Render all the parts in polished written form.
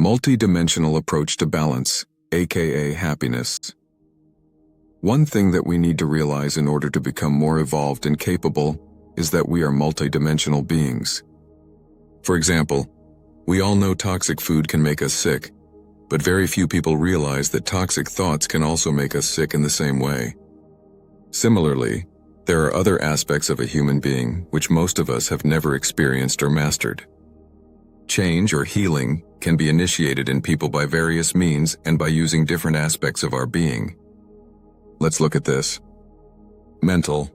Multi-dimensional approach to balance, aka happiness. One thing that we need to realize in order to become more evolved and capable is that we are multi-dimensional beings. For example, we all know toxic food can make us sick, but very few people realize that toxic thoughts can also make us sick in the same way. Similarly, there are other aspects of a human being which most of us have never experienced or mastered. Change or healing can be initiated in people by various means and by using different aspects of our being. Let's look at this. Mental.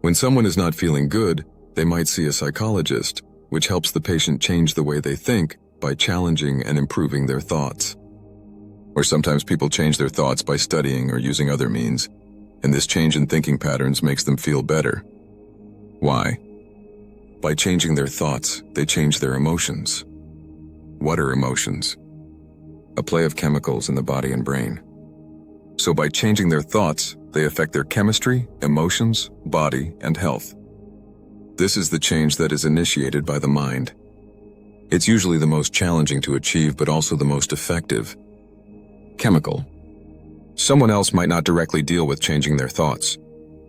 When someone is not feeling good, they might see a psychologist, which helps the patient change the way they think by challenging and improving their thoughts. Or sometimes people change their thoughts by studying or using other means, and this change in thinking patterns makes them feel better. Why? By changing their thoughts, they change their emotions. What are emotions? A play of chemicals in the body and brain. So by changing their thoughts, they affect their chemistry, emotions, body, and health. This is the change that is initiated by the mind. It's usually the most challenging to achieve, but also the most effective. Chemical. Someone else might not directly deal with changing their thoughts.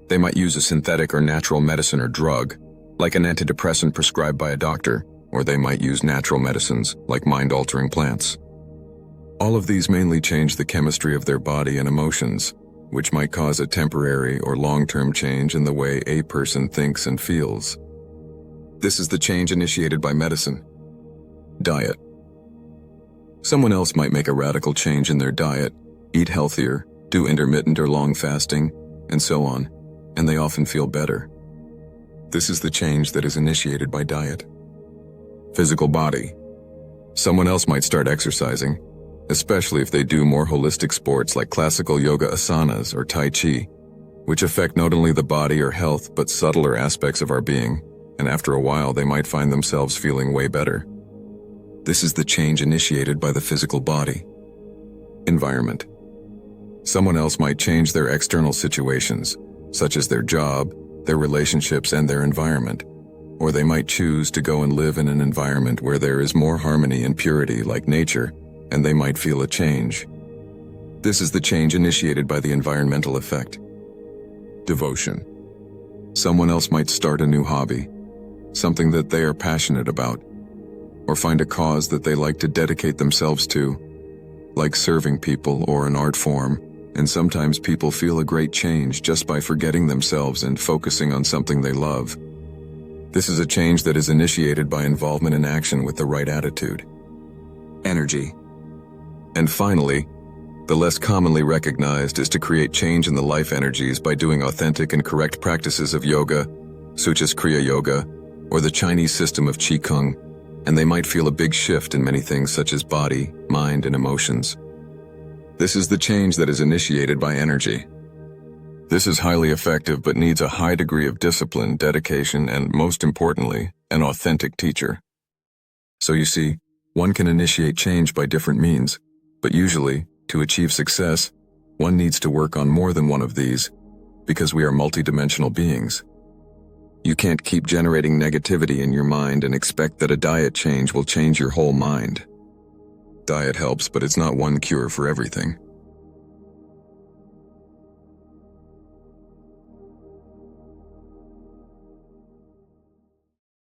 They might use a synthetic or natural medicine or drug, like an antidepressant prescribed by a doctor, or they might use natural medicines, like mind-altering plants. All of these mainly change the chemistry of their body and emotions, which might cause a temporary or long-term change in the way a person thinks and feels. This is the change initiated by medicine. Diet. Someone else might make a radical change in their diet, eat healthier, do intermittent or long fasting, and so on, and they often feel better. This is the change that is initiated by diet. Physical body. Someone else might start exercising, especially if they do more holistic sports like classical yoga asanas or Tai Chi, which affect not only the body or health but subtler aspects of our being, and after a while they might find themselves feeling way better. This is the change initiated by the physical body. Environment. Someone else might change their external situations, such as their job, their relationships, and their environment, or they might choose to go and live in an environment where there is more harmony and purity like nature, and they might feel a change. This is the change initiated by the environmental effect. Devotion. Someone else might start a new hobby, something that they are passionate about, or find a cause that they like to dedicate themselves to, like serving people or an art form, and sometimes people feel a great change just by forgetting themselves and focusing on something they love. This is a change that is initiated by involvement in action with the right attitude. Energy. And finally, the less commonly recognized is to create change in the life energies by doing authentic and correct practices of yoga, such as Kriya Yoga, or the Chinese system of Qigong, and they might feel a big shift in many things such as body, mind, and emotions. This is the change that is initiated by energy. This is highly effective but needs a high degree of discipline, dedication, and most importantly, an authentic teacher. So you see, one can initiate change by different means, but usually, to achieve success, one needs to work on more than one of these, because we are multidimensional beings. You can't keep generating negativity in your mind and expect that a diet change will change your whole mind. Diet helps, but it's not one cure for everything.